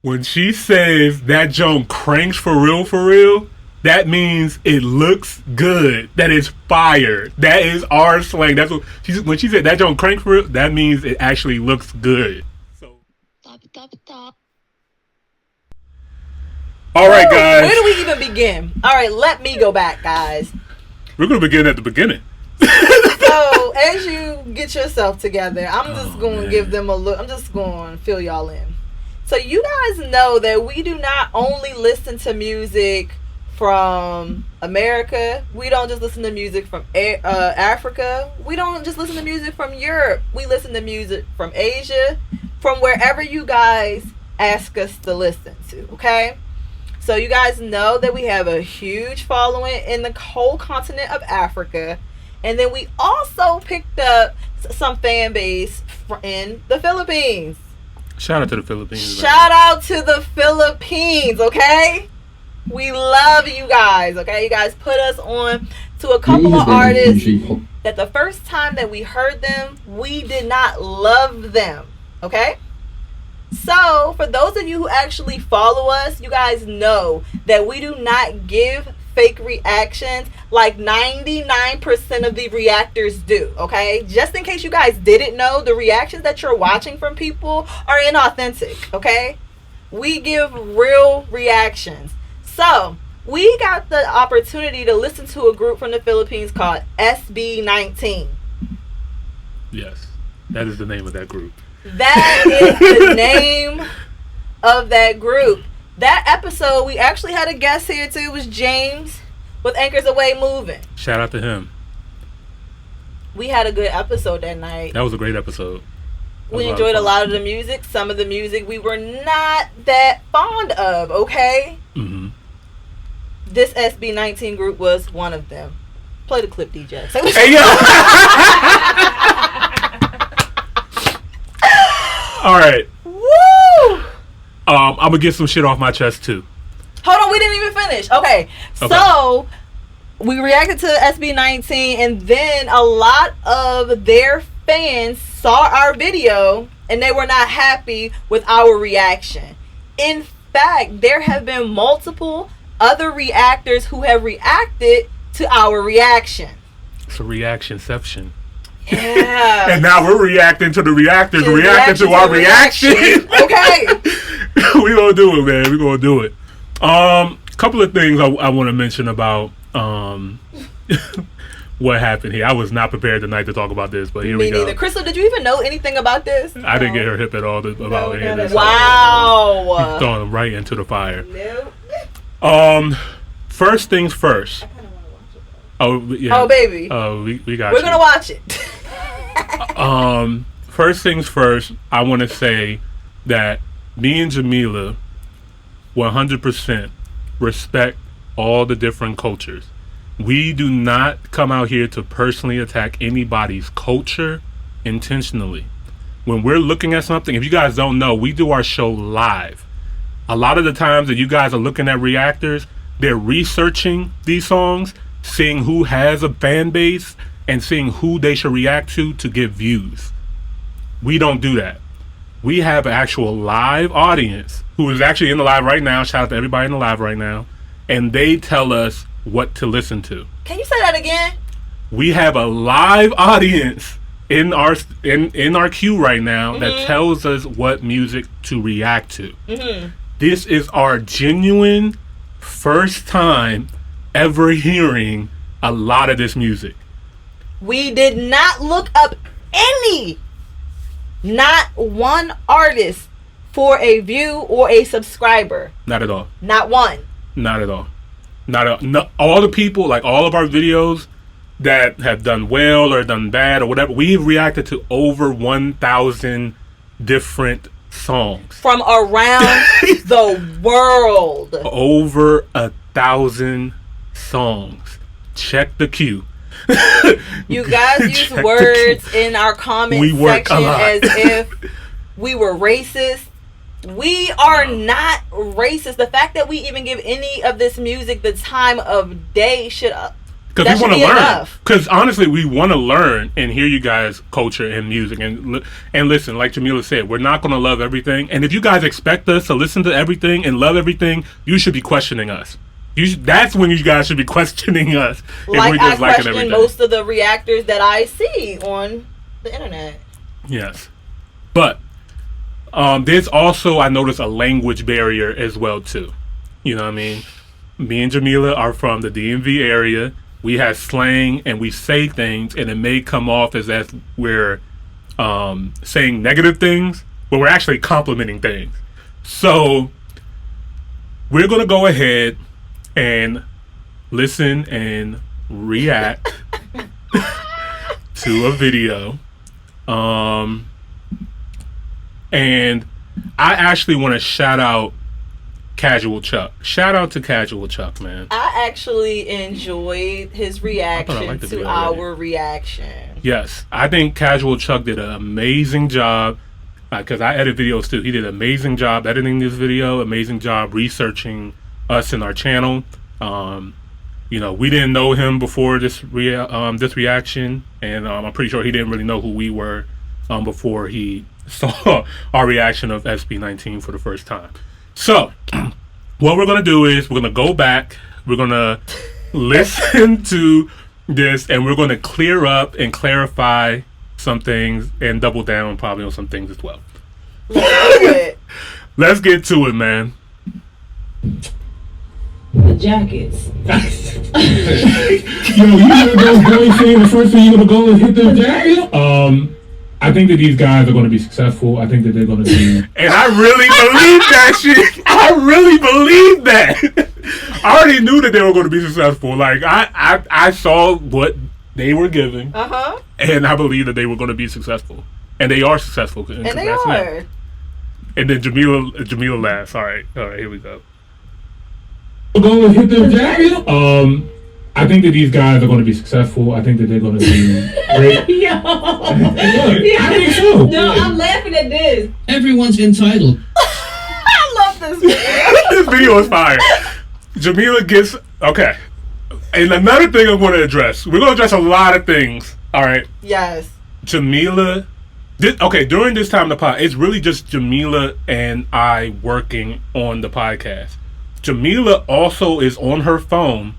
When she says that joint cranks for real, that means it looks good. That is fire. That is our slang. That's what when she said that joint cranks for real, that means it actually looks good. So, all right, guys. Where do we even begin? All right, let me go back, guys. We're gonna begin at the beginning. So as you get yourself together, I'm just going to give them a look. I'm just going to fill y'all in. So you guys know that we do not only listen to music from America. We don't just listen to music from Africa. We don't just listen to music from Europe. We listen to music from Asia, from wherever you guys ask us to listen to, okay? So you guys know that we have a huge following in the whole continent of Africa. And then we also picked up some fan base in the Philippines. Shout out to the Philippines. Shout out to the Philippines, okay? We love you guys, okay? You guys put us on to a couple of artists that the first time that we heard them, we did not love them, okay? So, for those of you who actually follow us, you guys know that we do not give fake reactions like 99% of the reactors do, okay? Just in case you guys didn't know, the reactions that you're watching from people are inauthentic, okay? We give real reactions. So, we got the opportunity to listen to a group from the Philippines called SB19. Yes, that is the name of that group. That is the name of that group. That episode, we actually had a guest here too. It was James with Anchors Away Moving. Shout out to him. We had a good episode that night. That was a great episode. We enjoyed a lot of the music. Some of the music we were not that fond of, okay? Mm-hmm. This SB19 group was one of them. Play the clip, DJ. Hey, yo! All right. Woo! I'm gonna get some shit off my chest too. Hold on, we didn't even finish. Okay. So we reacted to SB19, and then a lot of their fans saw our video and they were not happy with our reaction. In fact, there have been multiple other reactors who have reacted to our reaction. It's a reaction-ception. Yeah. And now we're reacting to the reactors, reacting to our reaction. Okay. We gonna do it, man. We gonna do it. Couple of things I want to mention about what happened here. I was not prepared tonight to talk about this, but here we go. Me neither. Crystal, did you even know anything about this? I didn't get her hip at all about any of this. Wow. Throwing them right into the fire. Nope. First things first. Oh, yeah. Oh, baby. We got We're going to watch it. First things first, I want to say that me and Jamila 100% respect all the different cultures. We do not come out here to personally attack anybody's culture intentionally. When we're looking at something, if you guys don't know, we do our show live. A lot of the times that you guys are looking at reactors, they're researching these songs, seeing who has a fan base, and seeing who they should react to get views. We don't do that. We have an actual live audience who is actually in the live right now. Shout out to everybody in the live right now. And they tell us what to listen to. Can you say that again? We have a live audience in our queue right now that tells us what music to react to. This is our genuine first time ever hearing a lot of this music. We did not look up not one artist for a view or a subscriber. Not at all. Not one. Not at all. No, all the people, like all of our videos that have done well or done bad or whatever, we've reacted to over 1,000 different songs. From around the world. Over 1,000 songs. Check the queue. You guys use words in our comment section as if we were racist. We are not racist. The fact that we even give any of this music the time of day should Because we want to learn. Because honestly, we want to learn and hear you guys' culture and music. And listen, like Jamila said, we're not going to love everything. And if you guys expect us to listen to everything and love everything, you should be questioning us. That's when you guys should be questioning us. Like I question most of the reactors that I see on the internet. Yes. But there's also, I noticed, a language barrier as well, too. You know what I mean? Me and Jamila are from the DMV area. We have slang and we say things, and it may come off as if we're saying negative things, but we're actually complimenting things. So we're going to go ahead and listen and react to a video. And I actually want to shout out CashualChuck. Shout out to CashualChuck, man. I actually enjoyed his reaction to our reaction. Yes, I think CashualChuck did an amazing job, because I edit videos too. He did an amazing job editing this video, amazing job researching us and our channel. You know, we didn't know him before this reaction, and I'm pretty sure he didn't really know who we were before he saw our reaction of SB19 for the first time. So what we're going to do is we're going to go back, we're going to listen to this, and we're going to clear up and clarify some things and double down probably on some things as well. Let's get to it, man. The jackets. Yo, you heard those boys saying the first thing you're going to go and hit the jacket? I think that these guys are going to be successful. I think that they're going to be... And I really believe that shit. I really believe that. I already knew that they were going to be successful. Like, I saw what they were giving. Uh-huh. And I believe that they were going to be successful. And they are successful. And they are. And then Jamila laughs. All right, here we go. Go and hit the jacket. I think that these guys are going to be successful. I think that they're going to be great. Yo. I think so. No, I'm laughing at this. Everyone's entitled. I love this video. This video is fire. Jamila gets... Okay. And another thing I'm going to address. We're going to address a lot of things. All right? Yes. Jamila... during this time of the pod, it's really just Jamila and I working on the podcast. Jamila also is on her phone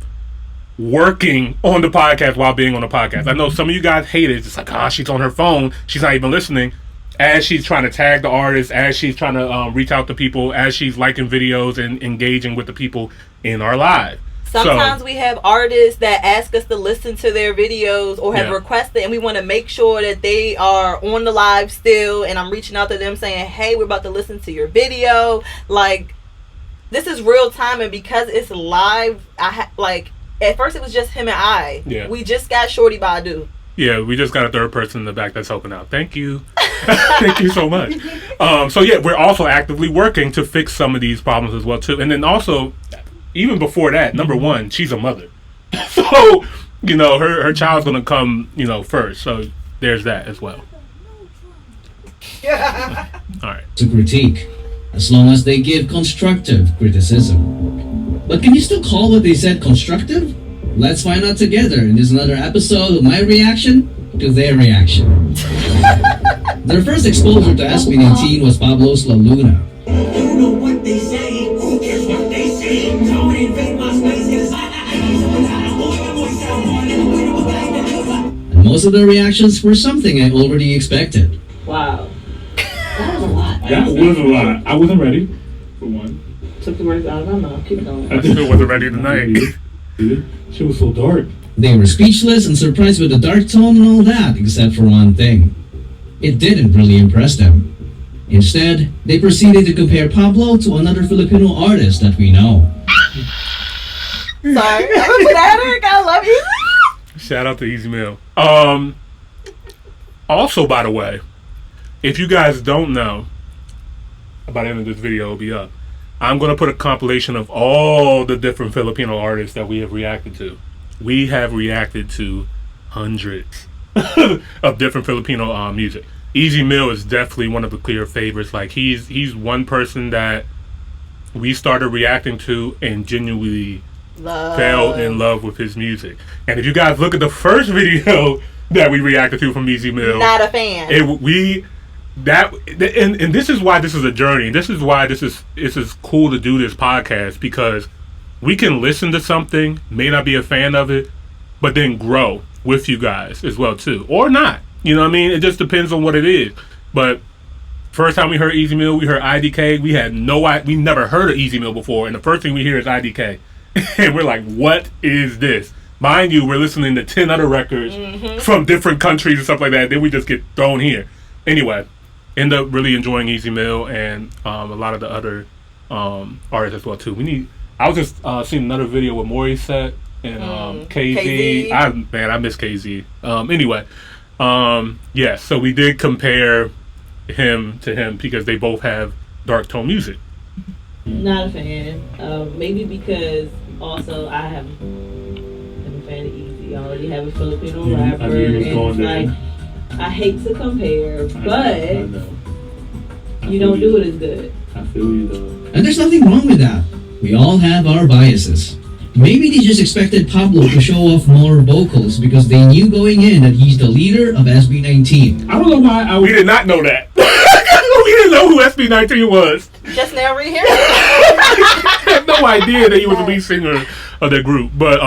working on the podcast while being on the podcast. I know some of you guys hate it. It's like, she's on her phone. She's not even listening. As she's trying to tag the artists, as she's trying to reach out to people, as she's liking videos and engaging with the people in our live. Sometimes we have artists that ask us to listen to their videos or have requested, and we want to make sure that they are on the live still. And I'm reaching out to them saying, hey, we're about to listen to your video. Like, this is real time, and because it's live, at first it was just him and I. Yeah. We just got Shorty Badu. Yeah, we just got a third person in the back that's helping out. Thank you. Thank you so much. So yeah, we're also actively working to fix some of these problems as well too. And then also, even before that, number one, she's a mother. So, you know, her child's gonna come, you know, first. So there's that as well. All right. To critique, as long as they give constructive criticism. But can you still call what they said constructive? Let's find out together in this another episode of my reaction to their reaction. Their first exposure to SB19 was Pablo's La Luna. You know what they say, who cares what they say? Don't invade my space, and most of the reactions were something I already expected. Wow. That was a lot. That was a lot. I wasn't ready, for one. Took the words out of my mouth. Keep going. I still wasn't ready tonight. She was so dark. They were speechless and surprised with the dark tone and all that, except for one thing. It didn't really impress them. Instead, they proceeded to compare Pablo to another Filipino artist that we know. Sorry, I'm fanatic. I love you. Shout out to Easy Meal. Also, by the way, if you guys don't know, by the end of this video, it'll be up. I'm going to put a compilation of all the different Filipino artists that we have reacted to. We have reacted to hundreds of different Filipino music. Easy Meal is definitely one of the clear favorites. Like, he's one person that we started reacting to and genuinely fell in love with his music. And if you guys look at the first video that we reacted to from Easy Mill, not a fan. And this is why this is a journey. This is why this is cool to do this podcast, because we can listen to something, may not be a fan of it, but then grow with you guys as well too, or not. You know what I mean? It just depends on what it is. But first time we heard Easy Mill, we heard IDK. We never heard of Easy Mill before, and the first thing we hear is IDK, and we're like, "What is this?" Mind you, we're listening to 10 other records from different countries and stuff like that. Then we just get thrown here. Anyway, end up really enjoying Easy Mill and a lot of the other artists as well too. I was just seeing another video with Maury set and KZ. I miss KZ. Anyway, so we did compare him to him because they both have dark tone music. Not a fan. Maybe because also I am a fan of Easy. I already have a Filipino rapper, and it's like I hate to compare, but you don't do it as good. I feel you though. And there's nothing wrong with that. We all have our biases. Maybe they just expected Pablo to show off more vocals because they knew going in that he's the leader of SB19. I don't know why we did not know that. We didn't know who SB19 was. Just now rehearing. I had no idea that he was the lead singer of that group. But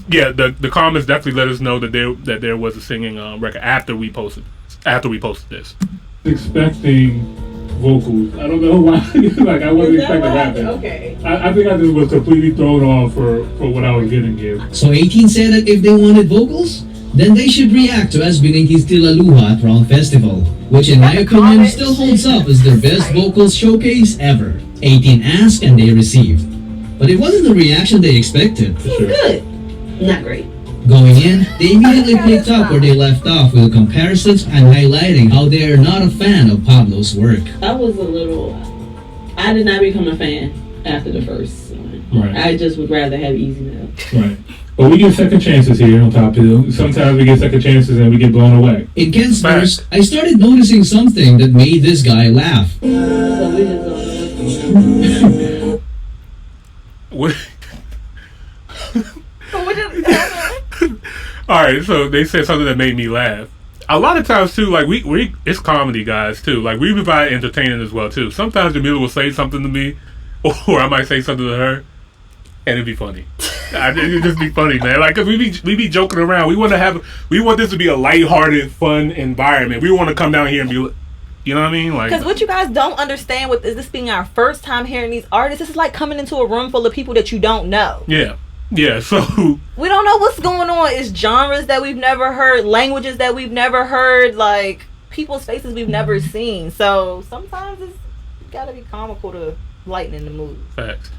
the comments definitely let us know that there was a singing record after we posted this. Expecting vocals. I don't know why. Like I wasn't expecting rapping. Okay. I think I just was completely thrown off for what I was getting here. So 18 said that if they wanted vocals, then they should react to SB19's Tilaluha at Round Festival, which in my opinion still holds up as their best vocals showcase ever. 18 asked and they received. But it wasn't the reaction they expected. Good. Not great. Going in, they immediately picked up where they left off with comparisons and highlighting how they are not a fan of Pablo's work. I did not become a fan after the first one. Right. I just would rather have Easy Mill. Right. But we get second chances here on Top Hill. Sometimes we get second chances and we get blown away. In Ken's verse, I started noticing something that made this guy laugh. So we just What? Alright, so they said something that made me laugh. A lot of times too, like we it's comedy guys too. Like we provide entertaining as well too. Sometimes Jamila will say something to me, or I might say something to her, and it'd be funny. It'd just be funny, man. Like, cause we be joking around. We want this to be a lighthearted, fun environment. We want to come down here and be, you know what I mean? Like, because what you guys don't understand with this being our first time hearing these artists, this is like coming into a room full of people that you don't know. Yeah, so we don't know what's going on. It's genres that we've never heard, languages that we've never heard, like people's faces we've never seen. So sometimes it's gotta be comical to lighten the mood. Facts.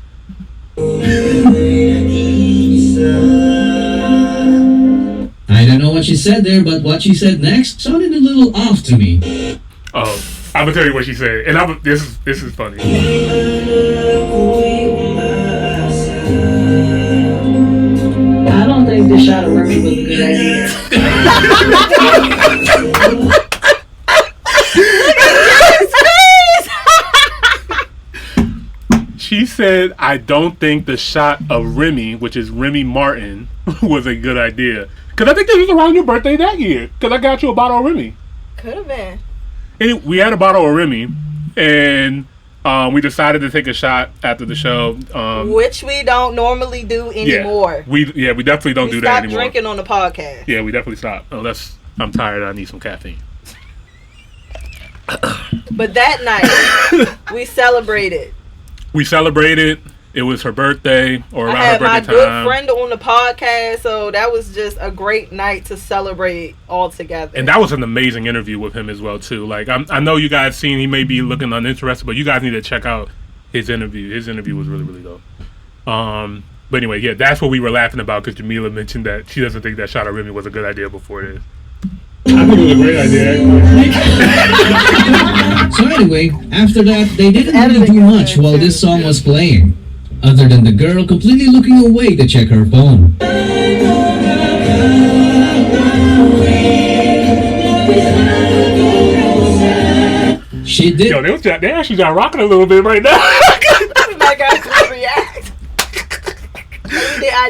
I don't know what she said there, but what she said next sounded a little off to me. Oh, I'm gonna tell you what she said, and this is funny. I don't think this shot of Remy was a good idea. She said, I don't think the shot of Remy, which is Remy Martin, was a good idea. Because I think this was around your birthday that year. Because I got you a bottle of Remy. Could have been. And we had a bottle of Remy. And we decided to take a shot after the show. Which we don't normally do anymore. We definitely don't do that anymore. Stop drinking on the podcast. Yeah, we definitely stopped. Unless I'm tired, I need some caffeine. But that night, we celebrated. It was her birthday, or around her birthday time. I had my good friend on the podcast, so that was just a great night to celebrate all together. And that was an amazing interview with him as well, too. Like, I know you guys seen he may be looking uninterested, but you guys need to check out his interview. His interview was really, really dope. But anyway, yeah, that's what we were laughing about, because Jamila mentioned that she doesn't think that shot of Remy was a good idea before this. I think it was a great idea. So anyway, after that, they didn't really do much while this song was playing, other than the girl completely looking away to check her phone. She did. Yo, they actually got rocking a little bit right now. I got to react.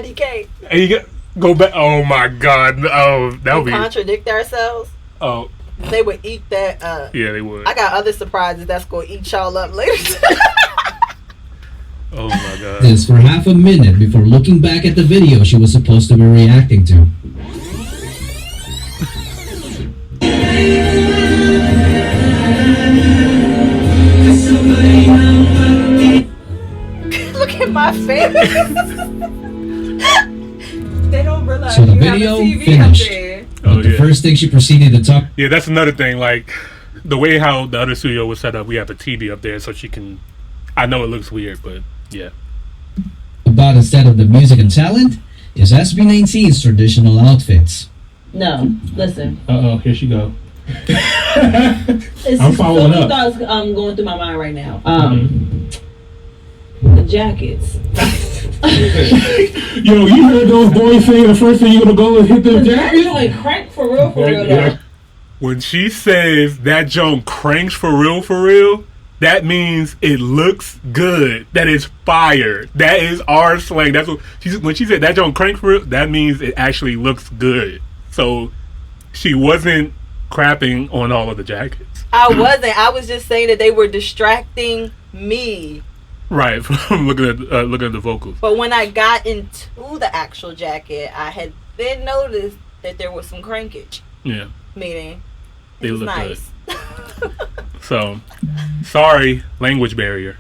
IDK. And you go back. Oh my God! Oh, that would We be. contradict ourselves. Oh, They would eat that. yeah, they would. I got other surprises that's gonna eat y'all up later. Oh my God! This for half a minute before looking back at the video she was supposed to be reacting to. Look at my face. They don't realize So the you video have a TV finished. up there. Oh, But the yeah. first thing she proceeded to talk Yeah, that's another thing. Like the way how the other studio was set up, we have a TV up there, so she can. I know it looks weird, but yeah. about instead of the music and talent is SB19's traditional outfits. No, listen. Here she go. It's I'm following so many up. thoughts going through my mind right now. Mm-hmm. The jackets. Yo, you heard those boys say the first thing you gonna go is hit them That jackets? joint crack for real, Yeah. When she says that joint cranks for real, that means it looks good. That is fire. That is our slang. That's what when she said that joint cranks for real, that means it actually looks good. So she wasn't crapping on all of the jackets. I wasn't. I was just saying that they were distracting me. Right, from looking at the vocals. But when I got into the actual jacket, I had then noticed that there was some crankage. Yeah, Meaning, they it was look nice. good. So, sorry, language barrier.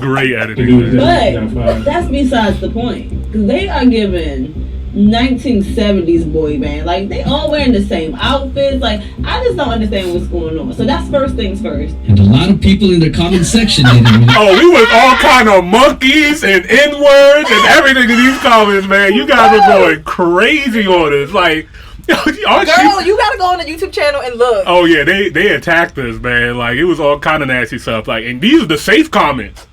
Great editing. But that's besides the point. 'Cause they are giving 1970s boy band. Like, they all wearing the same outfits. Like, I just don't understand what's going on. So that's first things first. And a lot of people in the comment section didn't really Oh, we was all kind of monkeys and N-words and everything in these comments, man. You guys were going crazy on us. Like, aren't Girl, you gotta go on the YouTube channel and look. Oh yeah, they attacked us, man. Like it was all kind of nasty stuff. Like, and these are the safe comments,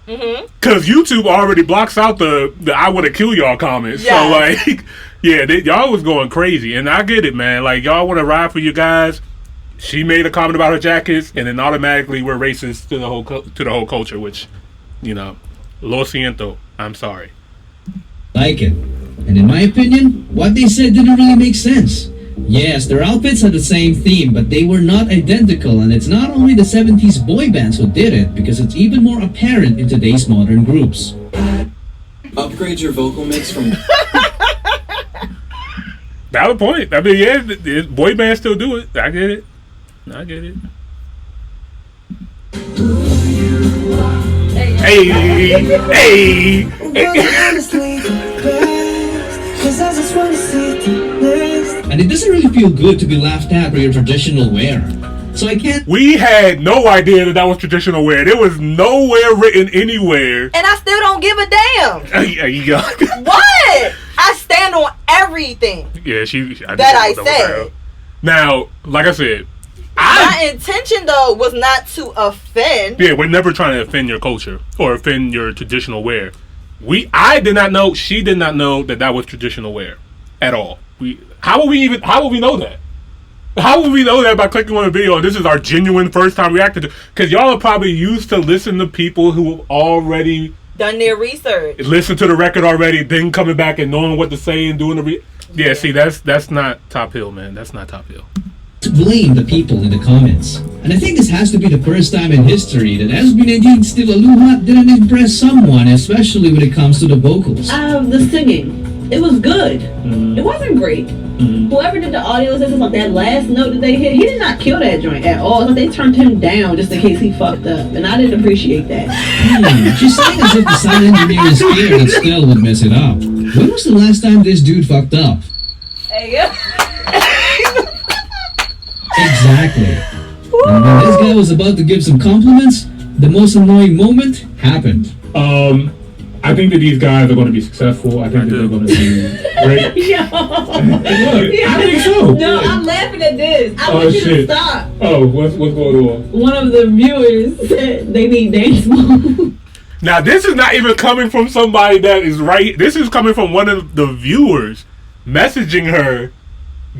cause YouTube already blocks out the "I want to kill y'all" comments. Yes. So like, yeah, y'all was going crazy, and I get it, man. Like y'all want to ride for you guys. She made a comment about her jackets, and then automatically we're racist to the whole culture, which, you know, lo siento. I'm sorry. like it. And in my opinion, what they said didn't really make sense. Yes, their outfits had the same theme, but they were not identical, and it's not only the 70s boy bands who did it, because it's even more apparent in today's modern groups. Upgrade your vocal mix from Valid point. I mean, yeah, the boy bands still do it. I get it. Hey. And it doesn't really feel good to be laughed at for your traditional wear. So I can't We had no idea that was traditional wear. There was nowhere written anywhere. And I still don't give a damn. There you go. What? I stand on everything. Yeah, I That I double said. down. Now, like I said, My intention though was not to offend. yeah, we're never trying to offend your culture or offend your traditional wear. I did not know. She did not know that was traditional wear at all. How would we know that? How would we know that by clicking on a video? And this is our genuine first time reacting to, because y'all are probably used to listen to people who have already Done their research. listened to the record already, then coming back and knowing what to say and doing the yeah. See, that's not Top Hill, man. That's not Top Hill. blame the people in the comments. And I think this has to be the first time in history that SB19 Still a Luha didn't impress someone, especially when it comes to the vocals. The singing. It was good. It wasn't great. Whoever did the audio assistance on that last note that they hit, he did not kill that joint at all. So they turned him down just in case he fucked up. And I didn't appreciate that. She's saying as if the sound engineer is scared that Still would mess it up. When was the last time this dude fucked up? Hey, yeah. Exactly. And when this guy was about to give some compliments, the most annoying moment happened. I think that these guys are going to be successful. I think that they're going to be great. Yo. I think so. No, I'm laughing at this. I want you to stop. Oh, what's going on? One of the viewers said they need dance moves. Now, this is not even coming from somebody that is right. This is coming from one of the viewers messaging her,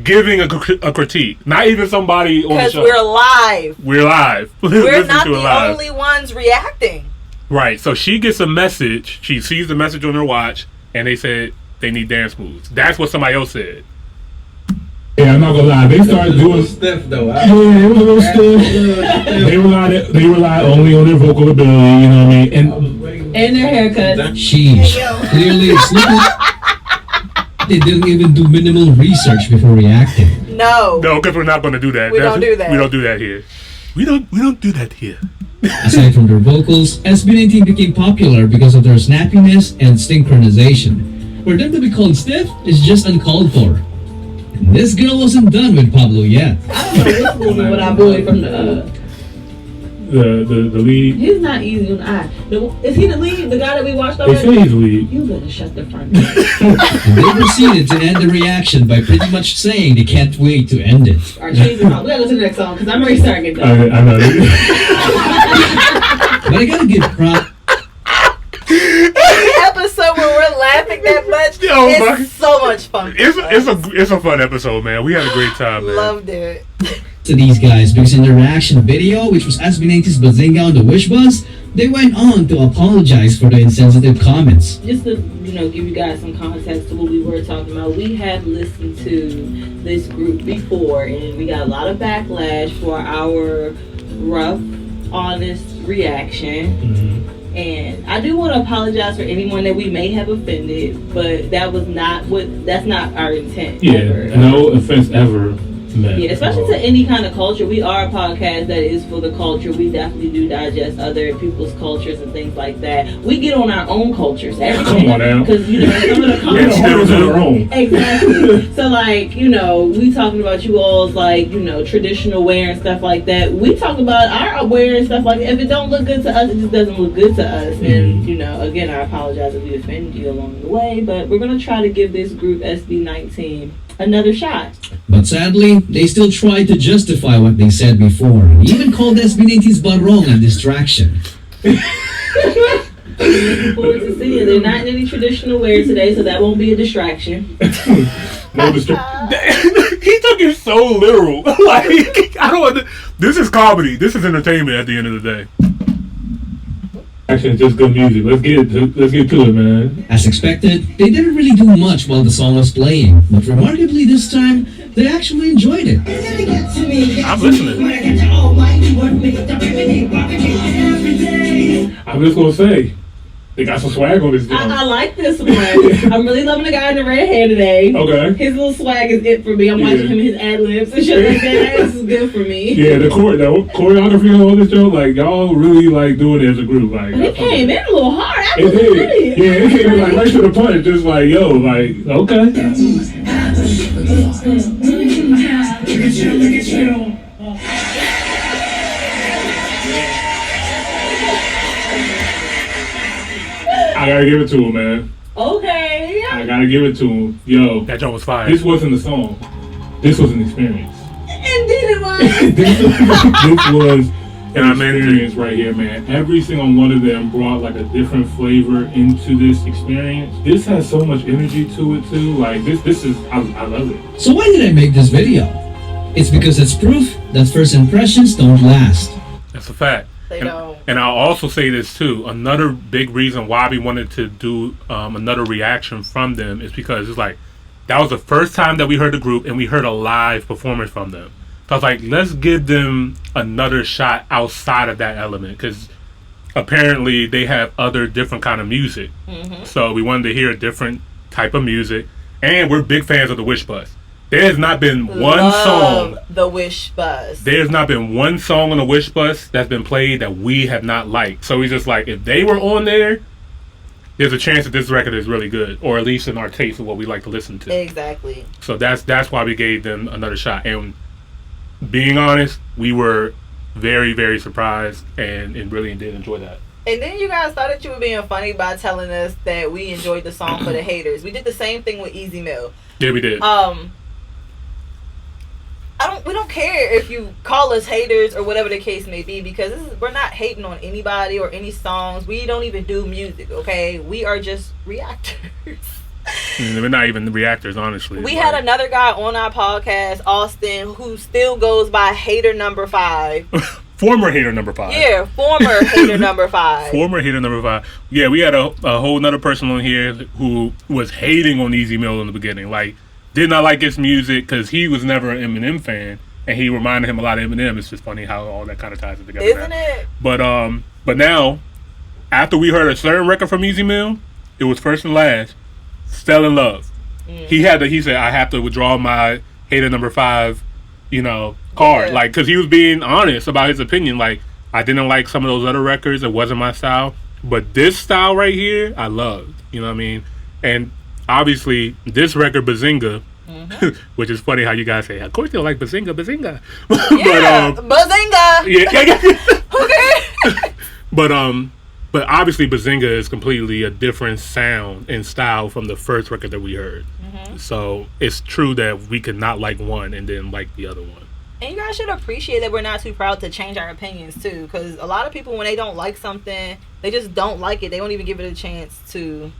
giving a critique. Not even somebody on the Because show. we're live. We're live. We're Listen not to the it live. only ones reacting. Right. So she gets a message. She sees the message on her watch, and they said they need dance moves. That's what somebody else said. Yeah, I'm not gonna lie. They started doing stiff though. Yeah, it was a little stiff. They rely only on their vocal ability. You know what I mean? And their haircuts. Sheesh. Clearly, it's looking. They didn't even do minimal research before reacting. No, because we're not going to do that. We don't do that. We don't do that here. We don't do that here. Aside from their vocals, SB19 became popular because of their snappiness and synchronization. For them to be called stiff is just uncalled for. And this girl wasn't done with Pablo yet. I don't know what's moving with our boy from the lead. He's not easy on the eye. Is he the lead? The guy that we watched They already? say he's the lead. You better shut the front door. And they proceeded to end the reaction by pretty much saying they can't wait to end it. Or change the song. We gotta listen to the next song because I'm already starting to get done. I know. But I gotta give props. every episode where we're laughing that much, it's so much fun. It's a fun episode, man. We had a great time, man. Loved it. To these guys because in their reaction video, which was SB19's Bazinga on the Wish Buzz, they went on to apologize for the insensitive comments. Just to give you guys some context to what we were talking about, we have listened to this group before and we got a lot of backlash for our rough, honest reaction. Mm-hmm. And I do want to apologize for anyone that we may have offended, but that's not our intent. Yeah, ever. no offense ever. Yeah, especially to any kind of culture. We are a podcast that is for the culture. We definitely do digest other people's cultures and things like that. We get on our own cultures. Come on now. Because, some of the It's comments... on their own. Exactly. So, we talking about you all's, traditional wear and stuff like that. We talk about our wear and stuff like that. If it don't look good to us, it just doesn't look good to us. And, again, I apologize if we offended you along the way. But we're going to try to give this group, SB19, another shot. But sadly, they still tried to justify what they said before, and even called SB19's barong a distraction. Looking forward to seeing it. They're not in any traditional wear today, so that won't be a distraction. No distraction. He took it so literal. I don't. This is comedy. This is entertainment. At the end of the day. Actually, it's just good music. Let's get to it, man. As expected, they didn't really do much while the song was playing, but remarkably this time, they actually enjoyed it. I'm listening. I'm just gonna say, they got some swag on this joint. I like this one. I'm really loving the guy in the red hair today. Okay. His little swag is it for me. I'm watching him, his ad-libs and shit like that. This is good for me. Yeah, the choreography on this show, y'all really doing it as a group. But it came in a little hard. It did. Yeah, it came in right to the punch. Just okay. I gotta give it to him, man. Okay. I gotta give it to him. Yo, that joint was fire. This wasn't a song. This was an experience. Indeed it was. this was an experience right here, man. Every single one of them brought a different flavor into this experience. This has so much energy to it too. This is I love it. So why did I make this video? It's because it's proof that first impressions don't last. That's a fact. They don't. And I'll also say this too. Another big reason why we wanted to do another reaction from them is because it's that was the first time that we heard the group and we heard a live performance from them. So I was like, let's give them another shot outside of that element because apparently they have other different kind of music. Mm-hmm. So we wanted to hear a different type of music, and we're big fans of the Wish Buzz. There has not been one song. The Wish Buzz. There has not been one song on the Wish Buzz that's been played that we have not liked. So we just if they were on there, there's a chance that this record is really good, or at least in our taste of what we like to listen to. Exactly. So that's why we gave them another shot. And being honest, we were very, very surprised and really did enjoy that. And then you guys thought that you were being funny by telling us that we enjoyed the song for the haters. We did the same thing with Easy Mill. Yeah, we did. We don't care if you call us haters or whatever the case may be, because we're not hating on anybody or any songs. We don't even do music, okay? We are just reactors. We're not even reactors, honestly. We had another guy on our podcast, Austin, who still goes by hater number 5. Former hater number 5. Yeah, former hater number 5. Former hater number 5. Yeah, we had a whole nother person on here who was hating on Easy Mill in the beginning. Like, did not like his music because he was never an Eminem fan, and he reminded him a lot of Eminem. It's just funny how all that kind of ties it together. Isn't now. it? But now, after we heard a certain record from Easy Mill, it was first and last, Fell in Love. Mm-hmm. He said, I have to withdraw my hater number 5, card. Yeah. Like, because he was being honest about his opinion. Like, I didn't like some of those other records. It wasn't my style. But this style right here, I loved. You know what I mean? And obviously, this record, Bazinga, which is funny how you guys say, of course you don't like Bazinga. Yeah, Bazinga! Yeah. Okay. But obviously, Bazinga is completely a different sound and style from the first record that we heard. Mm-hmm. So it's true that we could not like one and then like the other one. And you guys should appreciate that we're not too proud to change our opinions too, because a lot of people, when they don't like something, they just don't like it. They don't even give it a chance to,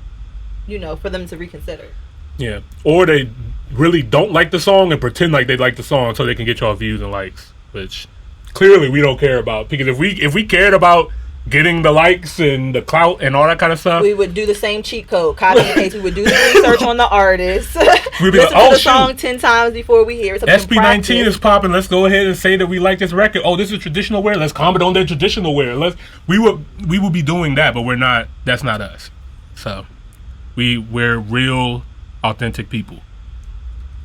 for them to reconsider. Yeah, or they really don't like the song and pretend like they like the song so they can get y'all views and likes, which clearly we don't care about. Because if we cared about getting the likes and the clout and all that kind of stuff, we would do the same cheat code, copy and paste. We would do the research on the artist. We'd be listen to the song 10 times before we hear it. SB19 is popping. Let's go ahead and say that we like this record. Oh, this is traditional wear. Let's comment on their traditional wear. We would be doing that, but we're not. That's not us. So we're real, authentic people.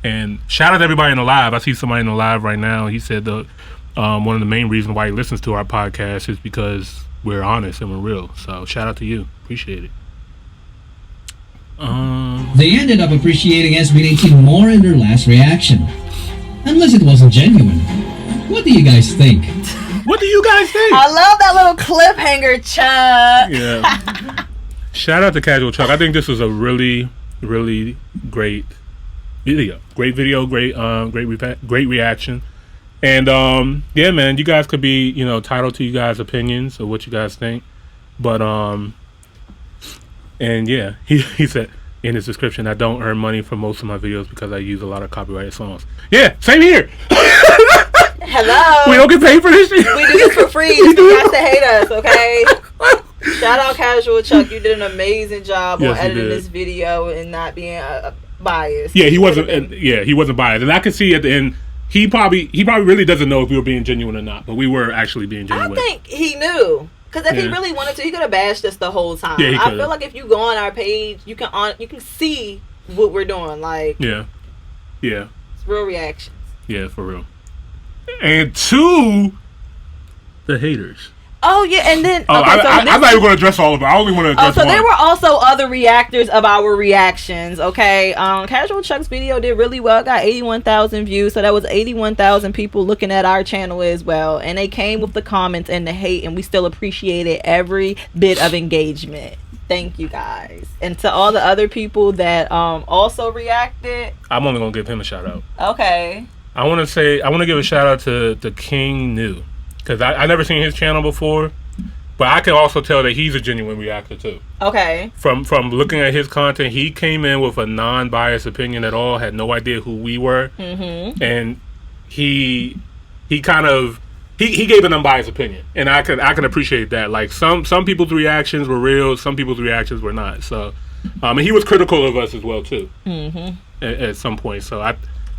And shout out to everybody in the live. I see somebody in the live right now. He said one of the main reasons why he listens to our podcast is because we're honest and we're real. So shout out to you. Appreciate it. They ended up appreciating SB19 more in their last reaction. Unless it wasn't genuine. What do you guys think? What do you guys think? I love that little cliffhanger, Chuck. Yeah. Shout out to CashualChuck. I think this was a really, really great video. Great video, great reaction. And yeah, man, you guys could be, entitled to you guys' opinions of what you guys think. But and yeah, he said in his description, I don't earn money from most of my videos because I use a lot of copyrighted songs. Yeah, same here. Hello. We don't get paid for this shit. We do this for free. You guys to hate us, okay? Shout out CashualChuck. You did an amazing job on editing this video and not being biased. Yeah, he wasn't biased, and I could see at the end. He probably really doesn't know if we were being genuine or not, but we were actually being genuine. I think he knew, because if he really wanted to, he could have bashed us the whole time. Yeah, I feel like if you go on our page, you can see what we're doing. Like, yeah, it's real reactions. Yeah, for real. And to the haters. Oh yeah, and then I'm not even going to address all of it. I only want to address so one. there were also other reactors of our reactions. Okay, CashualChuck's video did really well. It got 81,000 views, so that was 81,000 people looking at our channel as well. And they came with the comments and the hate, and we still appreciated every bit of engagement. Thank you guys, and to all the other people that also reacted. I'm only going to give him a shout out. Okay. I want to give a shout out to King New. Because I never seen his channel before, but I can also tell that he's a genuine reactor too. Okay. From looking at his content, he came in with a non-biased opinion at all, had no idea who we were, and he gave an unbiased opinion, and I can appreciate that. Like some people's reactions were real, some people's reactions were not. So, and he was critical of us as well too. At some point. So I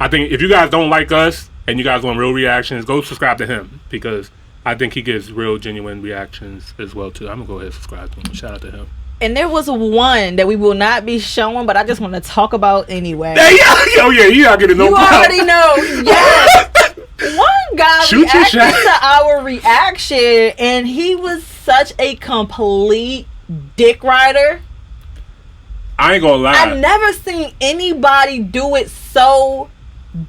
think if you guys don't like us and you guys want real reactions, go subscribe to him, because I think he gives real, genuine reactions as well too. I'm gonna go ahead and subscribe to him. Shout out to him. And there was one that we will not be showing, but I just want to talk about anyway. You not getting no You problem. already know. Yes. One guy reacted to our reaction, and he was such a complete dick rider. I ain't gonna lie. I've never seen anybody do it so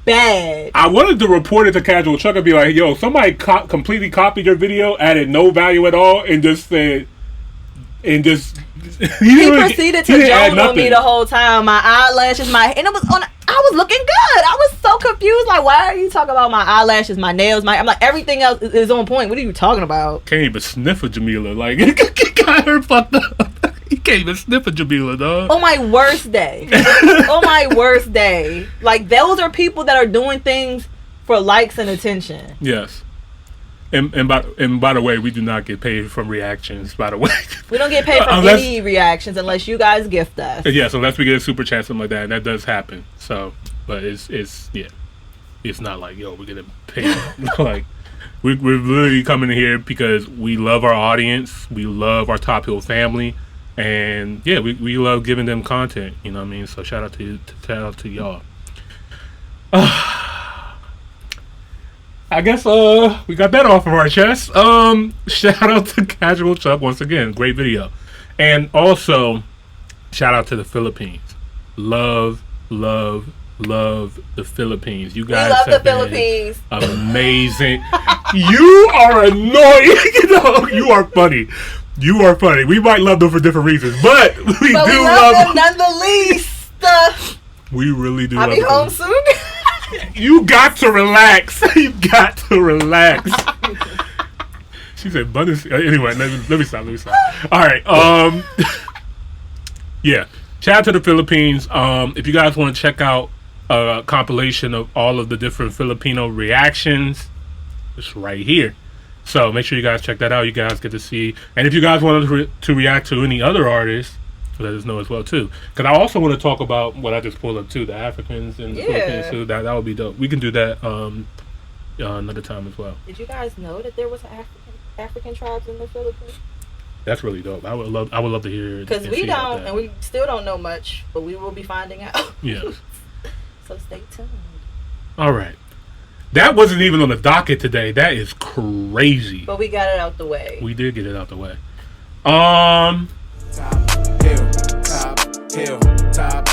bad. I wanted to report it to CashualChuck and be like, yo, somebody completely copied your video, added no value at all, and just said, he proceeded to joke on me the whole time. My eyelashes, and it was on. I was looking good. I was so confused. Like, why are you talking about my eyelashes, my nails? I'm like, everything else is on point. What are you talking about? Can't even sniff a Jamila. Like, got her fucked up. He can't even sniff a Jamila, dog. On my worst day. On my worst day. Like, those are people that are doing things for likes and attention. Yes. And by the way, we do not get paid from reactions. By the way, we don't get paid from any reactions unless you guys gift us. Yes, unless we get a super chat, something like that, and that does happen. So, but it's not like we're getting paid. Like we're literally coming here because we love our audience, we love our Top Hill family, and yeah, we love giving them content. You know what I mean? So shout out to y'all. I guess we got that off of our chest. Shout out to CashualChuck once again, great video, and also shout out to the Philippines. Love the Philippines. You guys love have the Philippines. Amazing. You are annoying. You are funny. You are funny. We might love them for different reasons, but we love them none the least. We really do. I'll be home soon. You got to relax. You got to relax. She said, "But anyway." Let me stop. All right. Yeah. Shout out to the Philippines. If you guys want to check out a compilation of all of the different Filipino reactions, it's right here. So make sure you guys check that out. You guys get to see. And if you guys want to react to any other artists, let us know as well too. Because I also want to talk about what I just pulled up too, the Africans in the Philippines too. That would be dope. We can do that another time as well. Did you guys know that there was African tribes in the Philippines? That's really dope. I would love to hear. Because we don't, and we still don't know much, but we will be finding out. Yes. So stay tuned. All right. That wasn't even on the docket today. That is crazy. But we got it out the way. We did get it out the way. Top hill, top hill, top